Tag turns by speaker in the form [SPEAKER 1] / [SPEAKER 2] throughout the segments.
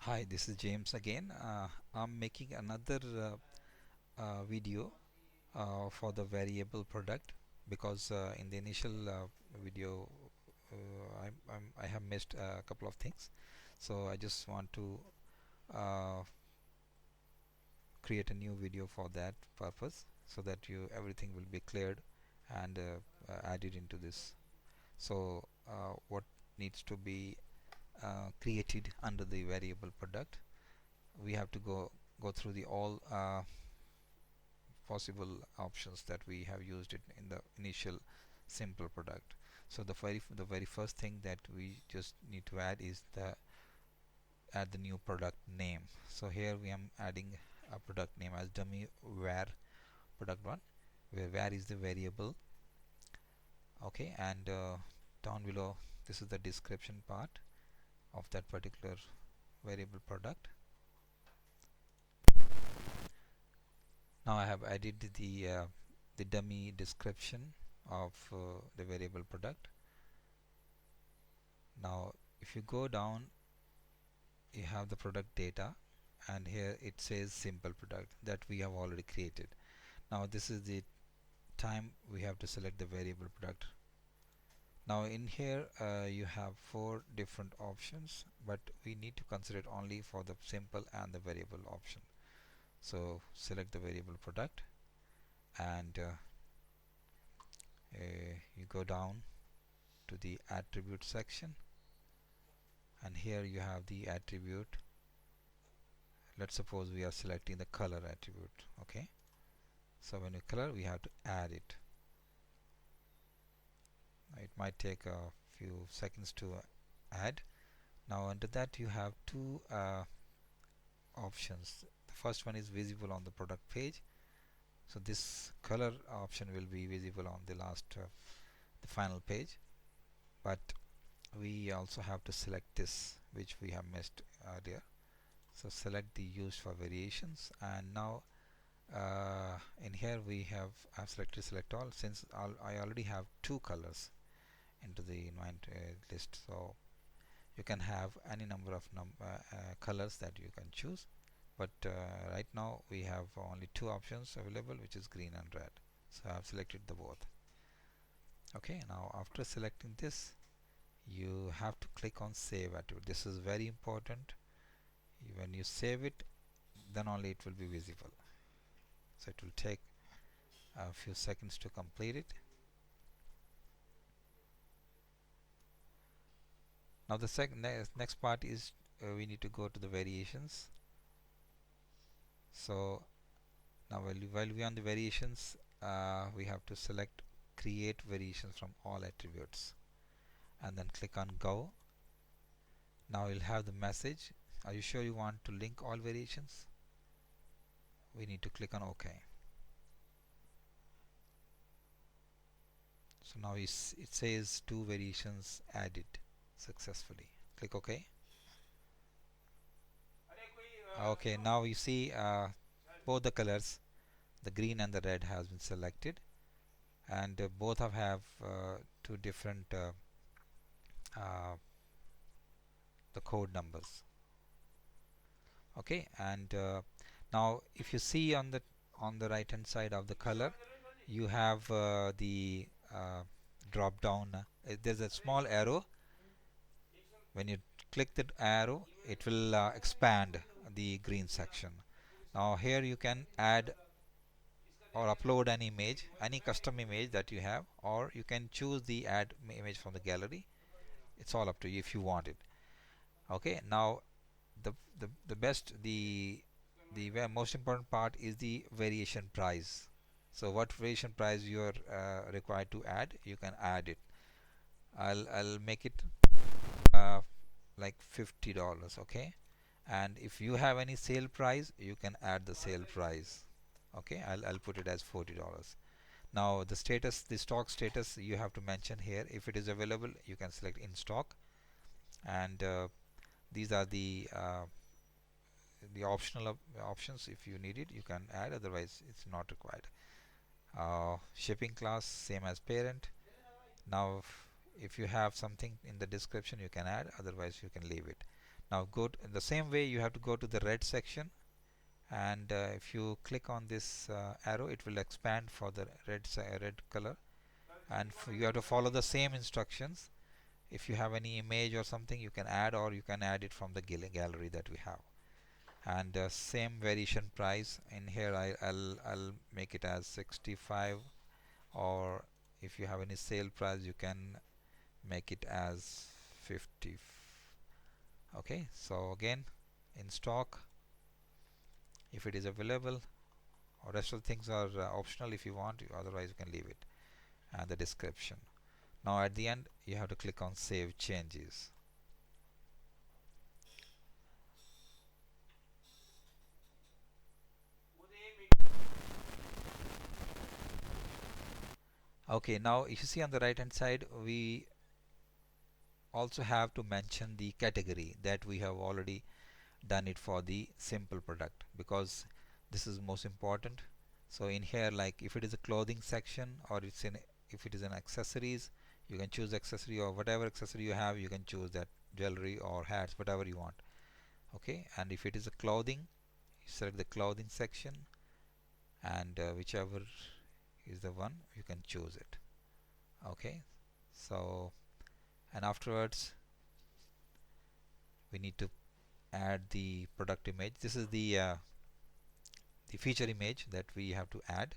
[SPEAKER 1] Hi, this is James again. I'm making another video for the variable product because in the initial video I have missed a couple of things. So I just want to uh, create a new video for that purpose so that you everything will be cleared and added into this. So what needs to be created under the variable product? We have to go through the all possible options that we have used it in the initial simple product. So the very first thing that we just need to add is the add the new product name. So here we am adding a product name as dummy var product one, where var is the variable. Okay, and down below this is the description part of that particular variable product. Now I have added the dummy description of the variable product. Now if you go down, you have the product data, and here it says simple product that we have already created. Now this is the time we have to select the variable product. Now in here you have four different options, but we need to consider it only for the simple and the variable option. So select the variable product, and you go down to the attribute section, and here you have the attribute. Let's suppose we are selecting the color attribute. Okay, so when you color, we have to add it. It might take a few seconds to add. Now under that you have two options. The first one is visible on the product page, so this color option will be visible on the the final page, but we also have to select this, which we have missed earlier. So select the used for variations, and now in here we have I've selected select all, since I already have two colors into the list. So you can have any number of colors that you can choose, but right now we have only two options available, which is green and red. So I have selected the both. Okay, now after selecting this, you have to click on save attribute. This is very important. When you save it, then only it will be visible. So it will take a few seconds to complete it. Now the next part is we need to go to the variations. So now while we are on the variations, we have to select create variations from all attributes, and then click on go. Now you'll have the message, are you sure you want to link all variations? We need to click on OK. So now it says two variations added successfully. Click OK. Okay, now you see both the colors, the green and the red, has been selected, and both have two different uh, the code numbers. Okay, and now if you see on the right hand side of the color, you have the drop down. There's a small arrow. When you click that arrow, it will expand the green section. Now here you can add or upload an image, any custom image that you have, or you can choose the add image from the gallery. It's all up to you if you want it. Okay, now the best the most important part is the variation price. So what variation price you are required to add, you can add it. I'll make it like $50. Okay, and if you have any sale price, you can add the sale price. Okay, I'll put it as $40. Now the status, the stock status, you have to mention here. If it is available, you can select in stock, and these are the optional options. If you need it, you can add, otherwise it's not required. Shipping class same as parent. Now if you have something in the description, you can add, otherwise you can leave it. Now go to, in the same way you have to go to the red section, and if you click on this arrow, it will expand for the red color, and you have to follow the same instructions. If you have any image or something, you can add, or you can add it from the gallery that we have. And same variation price in here. I'll make it as 65, or if you have any sale price, you can make it as 50. Okay, so again, in stock, if it is available, or rest of the things are optional if you want, otherwise you can leave it, and the description. Now at the end you have to click on save changes. Okay, now if you see on the right hand side, we also have to mention the category that we have already done it for the simple product, because this is most important. So in here, like if it is a clothing section, or it's in, if it is an accessories, you can choose accessory, or whatever accessory you have, you can choose that, jewelry or hats, whatever you want. Okay, and if it is a clothing, you select the clothing section, and whichever is the one, you can choose it. Okay, so, and afterwards we need to add the product image. This is the feature image that we have to add,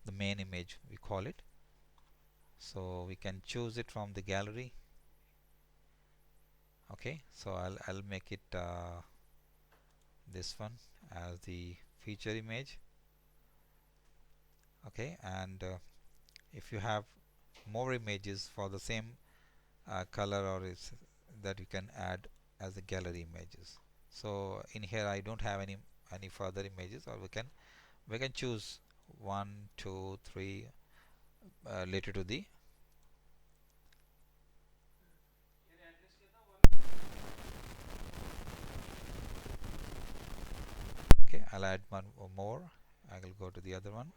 [SPEAKER 1] the main image we call it. So we can choose it from the gallery. Okay, so I'll make it this one as the feature image. Okay, and if you have more images for the same color, or is that you can add as the gallery images. So in here I don't have any further images, or we can choose 1 2 3 later to the. Okay, I'll add one more. I will go to the other one,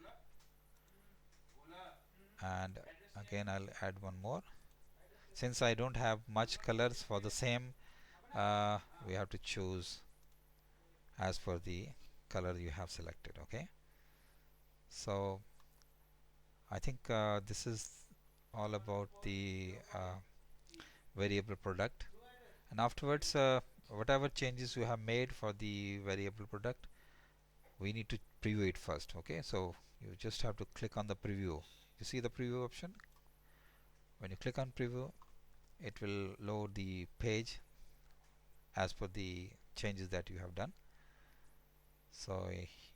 [SPEAKER 1] and again I'll add one more. Since I don't have much colors for the same, we have to choose as per the color you have selected. Okay, so I think this is all about the variable product. And afterwards, whatever changes you have made for the variable product, we need to preview it first. Okay, so you just have to click on the preview. You see the preview option. When you click on preview, it will load the page as per the changes that you have done. So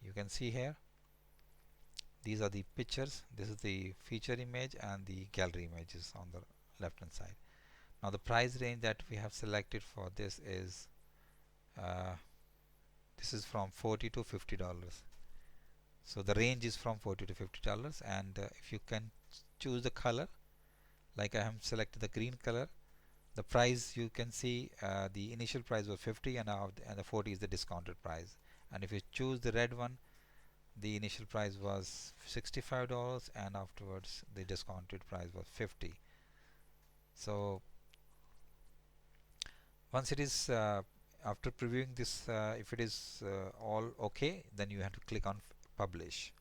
[SPEAKER 1] you can see here, these are the pictures. This is the feature image and the gallery images on the left hand side. Now the price range that we have selected for this is uh, this is from $40 to $50. So the range is from $40 to $50, and if you can choose the color, like I have selected the green color, the price you can see, the initial price was 50, and now the 40 is the discounted price. And if you choose the red one, the initial price was $65, and afterwards the discounted price was 50. So once it is after previewing this, if it is all okay, then you have to click on publish,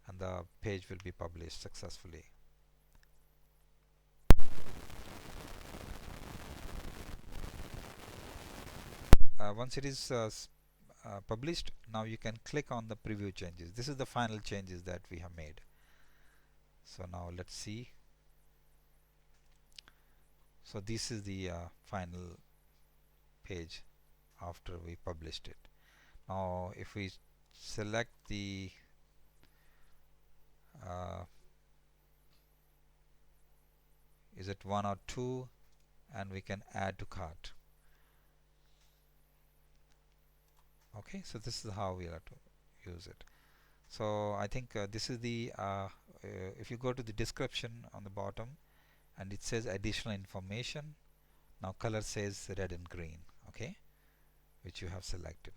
[SPEAKER 1] and the page will be published successfully. Once it is published, now you can click on the preview changes. This is the final changes that we have made. So now let's see. So this is the final page after we published it. Now if we select the is it 1 or 2, and we can add to cart. Okay, so this is how we have to use it. So I think this is the if you go to the description on the bottom, and it says additional information, now color says red and green. Okay, which you have selected.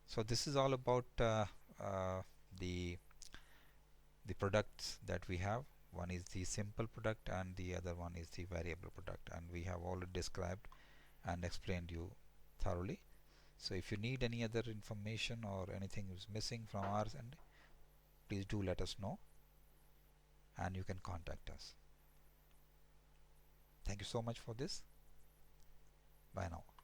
[SPEAKER 1] So this is all about the products that we have. One is the simple product, and the other one is the variable product, and we have already described and explained you thoroughly. So if you need any other information or anything is missing from ours, and please do let us know, and you can contact us. Thank you so much for this. Bye now.